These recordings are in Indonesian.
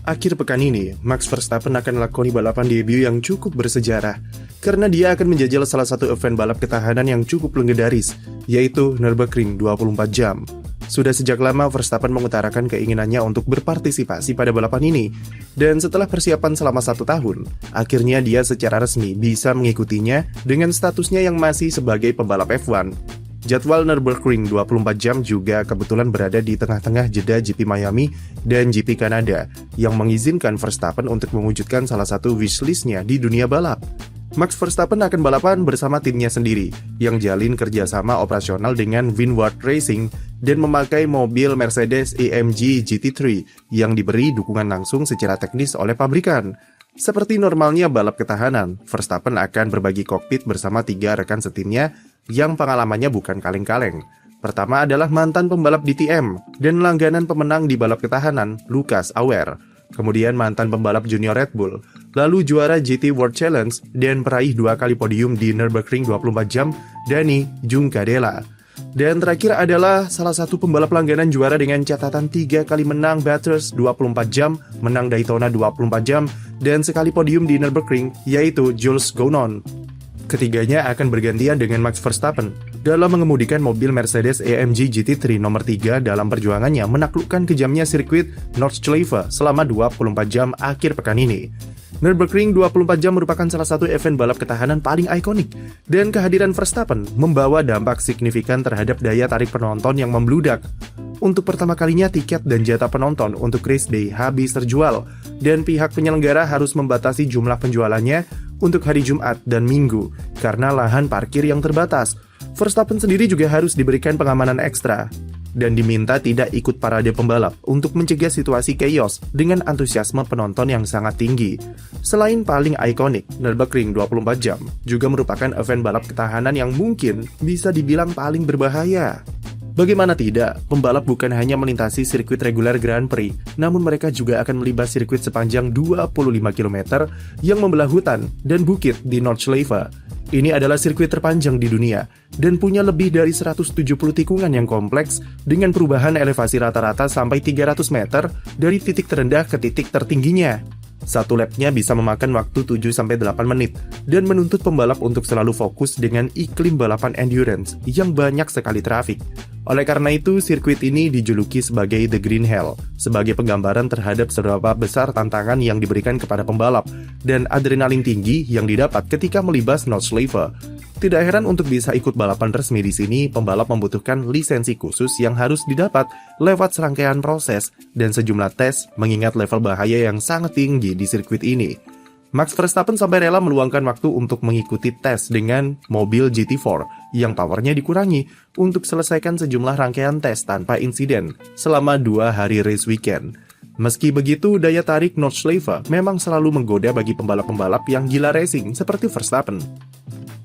Akhir pekan ini, Max Verstappen akan melakoni balapan debut yang cukup bersejarah, karena dia akan menjajal salah satu event balap ketahanan yang cukup legendaris, yaitu Nürburgring 24 jam. Sudah sejak lama Verstappen mengutarakan keinginannya untuk berpartisipasi pada balapan ini, dan setelah persiapan selama 1 tahun, akhirnya dia secara resmi bisa mengikutinya dengan statusnya yang masih sebagai pembalap F1. Jadwal Nürburgring 24 jam juga kebetulan berada di tengah-tengah jeda GP Miami dan GP Kanada yang mengizinkan Verstappen untuk mewujudkan salah satu wishlist-nya di dunia balap. Max Verstappen akan balapan bersama timnya sendiri yang jalin kerjasama operasional dengan Winward Racing dan memakai mobil Mercedes AMG GT3 yang diberi dukungan langsung secara teknis oleh pabrikan. Seperti normalnya balap ketahanan, Verstappen akan berbagi kokpit bersama 3 rekan setimnya yang pengalamannya bukan kaleng-kaleng. Pertama adalah mantan pembalap DTM dan langganan pemenang di balap ketahanan, Lucas Auer. Kemudian mantan pembalap junior Red Bull, lalu juara GT World Challenge dan peraih 2 kali podium di Nürburgring 24 jam, Dani Juncadella. Dan terakhir adalah salah satu pembalap langganan juara dengan catatan 3 kali menang Bathurst 24 jam, menang Daytona 24 jam, dan sekali podium di Nürburgring, yaitu Jules Gounon. Ketiganya akan bergantian dengan Max Verstappen dalam mengemudikan mobil Mercedes AMG GT3 nomor 3 dalam perjuangannya menaklukkan kejamnya sirkuit Nordschleife selama 24 jam akhir pekan ini. Nürburgring 24 jam merupakan salah satu event balap ketahanan paling ikonik, dan kehadiran Verstappen membawa dampak signifikan terhadap daya tarik penonton yang membludak. Untuk pertama kalinya tiket dan jatah penonton untuk race day habis terjual, dan pihak penyelenggara harus membatasi jumlah penjualannya untuk hari Jumat dan Minggu karena lahan parkir yang terbatas. Verstappen sendiri juga harus diberikan pengamanan ekstra dan diminta tidak ikut parade pembalap untuk mencegah situasi chaos dengan antusiasme penonton yang sangat tinggi. Selain paling ikonik, Nürburgring 24 jam juga merupakan event balap ketahanan yang mungkin bisa dibilang paling berbahaya. Bagaimana tidak, pembalap bukan hanya melintasi sirkuit reguler Grand Prix, namun mereka juga akan melibas sirkuit sepanjang 25 km yang membelah hutan dan bukit di Nordschleife. Ini adalah sirkuit terpanjang di dunia dan punya lebih dari 170 tikungan yang kompleks dengan perubahan elevasi rata-rata sampai 300 meter dari titik terendah ke titik tertingginya. Satu lapnya bisa memakan waktu 7-8 menit dan menuntut pembalap untuk selalu fokus dengan iklim balapan endurance yang banyak sekali trafik. Oleh karena itu, sirkuit ini dijuluki sebagai The Green Hell, sebagai penggambaran terhadap seberapa besar tantangan yang diberikan kepada pembalap dan adrenalin tinggi yang didapat ketika melibas Nordschleife. Tidak heran untuk bisa ikut balapan resmi di sini, pembalap membutuhkan lisensi khusus yang harus didapat lewat serangkaian proses dan sejumlah tes mengingat level bahaya yang sangat tinggi di sirkuit ini. Max Verstappen sampai rela meluangkan waktu untuk mengikuti tes dengan mobil GT4 yang powernya dikurangi untuk selesaikan sejumlah rangkaian tes tanpa insiden selama 2 hari race weekend. Meski begitu, daya tarik Nordschleife memang selalu menggoda bagi pembalap-pembalap yang gila racing seperti Verstappen.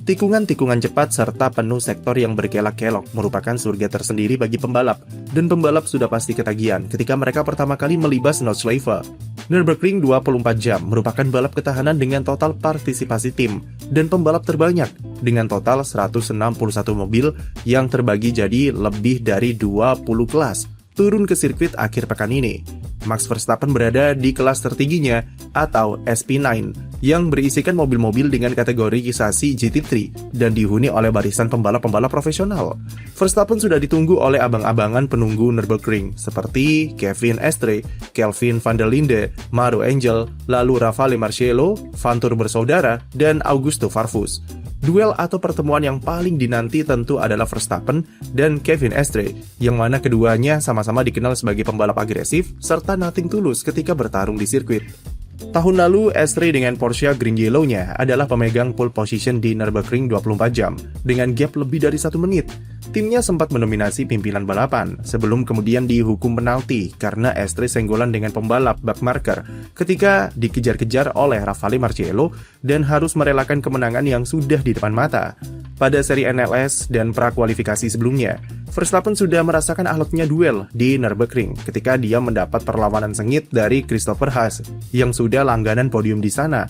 Tikungan-tikungan cepat serta penuh sektor yang berkelak-kelok merupakan surga tersendiri bagi pembalap, dan pembalap sudah pasti ketagihan ketika mereka pertama kali melibas Nordschleife. Nürburgring 24 jam merupakan balap ketahanan dengan total partisipasi tim dan pembalap terbanyak dengan total 161 mobil yang terbagi jadi lebih dari 20 kelas turun ke sirkuit akhir pekan ini. Max Verstappen berada di kelas tertingginya atau SP9 yang berisikan mobil-mobil dengan kategori kisasi GT3 dan dihuni oleh barisan pembalap-pembalap profesional. Verstappen sudah ditunggu oleh abang-abangan penunggu Nürburgring seperti Kevin Estre, Kelvin van der Linde, Maro Angel, lalu Rafale Marciello, Vantur bersaudara, dan Augusto Farfus. Duel atau pertemuan yang paling dinanti tentu adalah Verstappen dan Kevin Estre, yang mana keduanya sama-sama dikenal sebagai pembalap agresif serta nothing tulus ketika bertarung di sirkuit. Tahun lalu, Estre dengan Porsche Green Yellow-nya adalah pemegang pole position di Nürburgring 24 jam dengan gap lebih dari 1 menit. Timnya sempat mendominasi pimpinan balapan sebelum kemudian dihukum penalti karena Estre senggolan dengan pembalap Backmarker ketika dikejar-kejar oleh Rafale Marciello dan harus merelakan kemenangan yang sudah di depan mata. Pada seri NLS dan prakualifikasi sebelumnya, Verstappen sudah merasakan alotnya duel di Nürburgring ketika dia mendapat perlawanan sengit dari Christopher Haas yang sudah langganan podium di sana.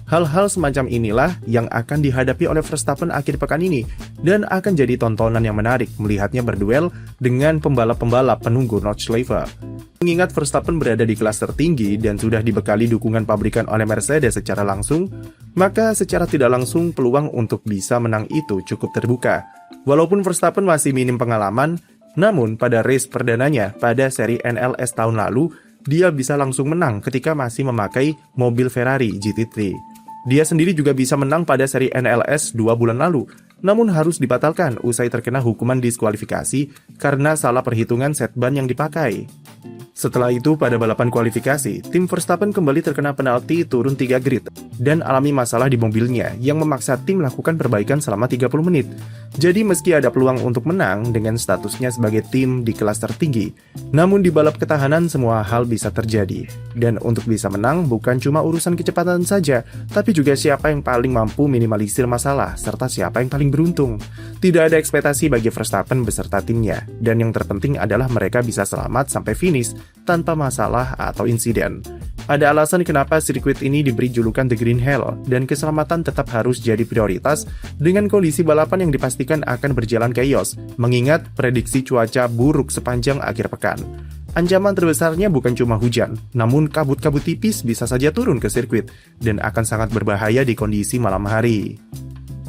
Hal-hal semacam inilah yang akan dihadapi oleh Verstappen akhir pekan ini, dan akan jadi tontonan yang menarik melihatnya berduel dengan pembalap-pembalap penunggu Nordschleife. Mengingat Verstappen berada di kelas tertinggi dan sudah dibekali dukungan pabrikan oleh Mercedes secara langsung, maka secara tidak langsung peluang untuk bisa menang itu cukup terbuka. Walaupun Verstappen masih minim pengalaman, namun pada race perdananya pada seri NLS tahun lalu, dia bisa langsung menang ketika masih memakai mobil Ferrari GT3. Dia sendiri juga bisa menang pada seri NLS 2 bulan lalu, namun harus dibatalkan usai terkena hukuman diskualifikasi karena salah perhitungan set ban yang dipakai. Setelah itu, pada balapan kualifikasi, tim Verstappen kembali terkena penalti turun 3 grid dan alami masalah di mobilnya yang memaksa tim melakukan perbaikan selama 30 menit. Jadi meski ada peluang untuk menang dengan statusnya sebagai tim di kelas tertinggi, namun di balap ketahanan semua hal bisa terjadi. Dan untuk bisa menang bukan cuma urusan kecepatan saja, tapi juga siapa yang paling mampu minimalisir masalah serta siapa yang paling beruntung. Tidak ada ekspektasi bagi Verstappen beserta timnya, dan yang terpenting adalah mereka bisa selamat sampai finish tanpa masalah atau insiden. Ada alasan kenapa sirkuit ini diberi julukan The Green Hell, dan keselamatan tetap harus jadi prioritas dengan kondisi balapan yang dipastikan akan berjalan chaos, mengingat prediksi cuaca buruk sepanjang akhir pekan. Ancaman terbesarnya bukan cuma hujan, namun kabut-kabut tipis bisa saja turun ke sirkuit, dan akan sangat berbahaya di kondisi malam hari.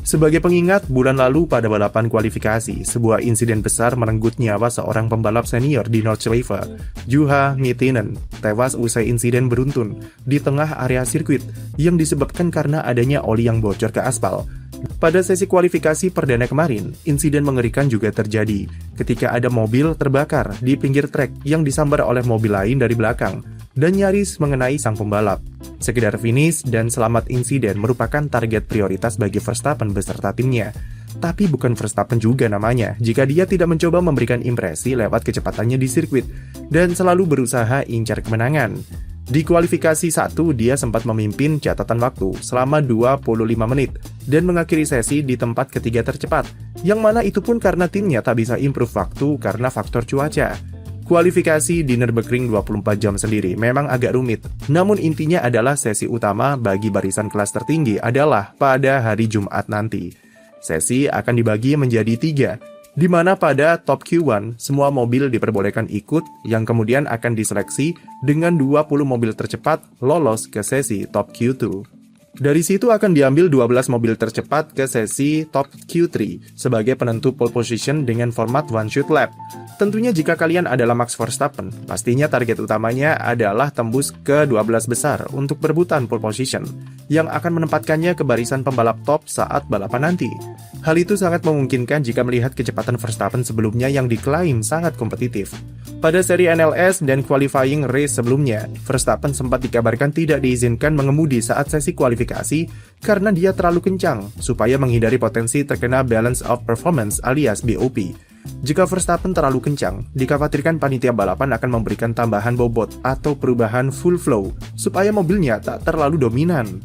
Sebagai pengingat, bulan lalu pada balapan kualifikasi, sebuah insiden besar merenggut nyawa seorang pembalap senior di Nordschleife, Juha Miettinen, tewas usai insiden beruntun di tengah area sirkuit yang disebabkan karena adanya oli yang bocor ke aspal. Pada sesi kualifikasi perdana kemarin, insiden mengerikan juga terjadi ketika ada mobil terbakar di pinggir trek yang disambar oleh mobil lain dari belakang dan nyaris mengenai sang pembalap. Sekedar finish dan selamat insiden merupakan target prioritas bagi Verstappen beserta timnya. Tapi bukan Verstappen juga namanya jika dia tidak mencoba memberikan impresi lewat kecepatannya di sirkuit dan selalu berusaha incar kemenangan. Di kualifikasi 1, dia sempat memimpin catatan waktu selama 25 menit dan mengakhiri sesi di tempat ketiga tercepat, yang mana itu pun karena timnya tak bisa improve waktu karena faktor cuaca. Kualifikasi di Nürburgring 24 jam sendiri memang agak rumit, namun intinya adalah sesi utama bagi barisan kelas tertinggi adalah pada hari Jumat nanti. Sesi akan dibagi menjadi 3, di mana pada top Q1 semua mobil diperbolehkan ikut yang kemudian akan diseleksi dengan 20 mobil tercepat lolos ke sesi top Q2. Dari situ akan diambil 12 mobil tercepat ke sesi top Q3 sebagai penentu pole position dengan format one shot lap. Tentunya jika kalian adalah Max Verstappen, pastinya target utamanya adalah tembus ke 12 besar untuk perebutan pole position yang akan menempatkannya ke barisan pembalap top saat balapan nanti. Hal itu sangat memungkinkan jika melihat kecepatan Verstappen sebelumnya yang diklaim sangat kompetitif. Pada seri NLS dan qualifying race sebelumnya, Verstappen sempat dikabarkan tidak diizinkan mengemudi saat sesi kualifikasi karena dia terlalu kencang supaya menghindari potensi terkena balance of performance alias BOP. Jika Verstappen terlalu kencang, dikhawatirkan panitia balapan akan memberikan tambahan bobot atau perubahan full flow supaya mobilnya tak terlalu dominan.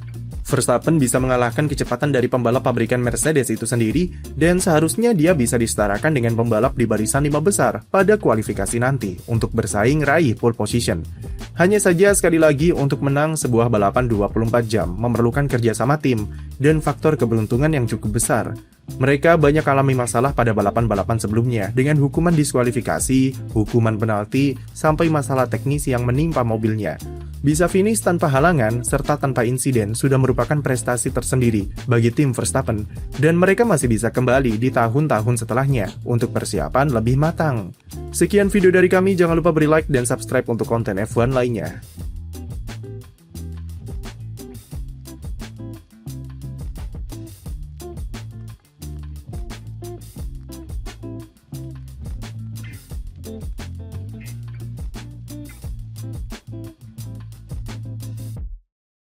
Verstappen bisa mengalahkan kecepatan dari pembalap pabrikan Mercedes itu sendiri, dan seharusnya dia bisa disetarakan dengan pembalap di barisan 5 besar pada kualifikasi nanti untuk bersaing raih pole position. Hanya saja sekali lagi untuk menang sebuah balapan 24 jam memerlukan kerjasama tim dan faktor keberuntungan yang cukup besar. Mereka banyak alami masalah pada balapan-balapan sebelumnya dengan hukuman diskualifikasi, hukuman penalti, sampai masalah teknis yang menimpa mobilnya. Bisa finish tanpa halangan serta tanpa insiden sudah merupakan prestasi tersendiri bagi tim Verstappen, dan mereka masih bisa kembali di tahun-tahun setelahnya untuk persiapan lebih matang. Sekian video dari kami, jangan lupa beri like dan subscribe untuk konten F1 lainnya.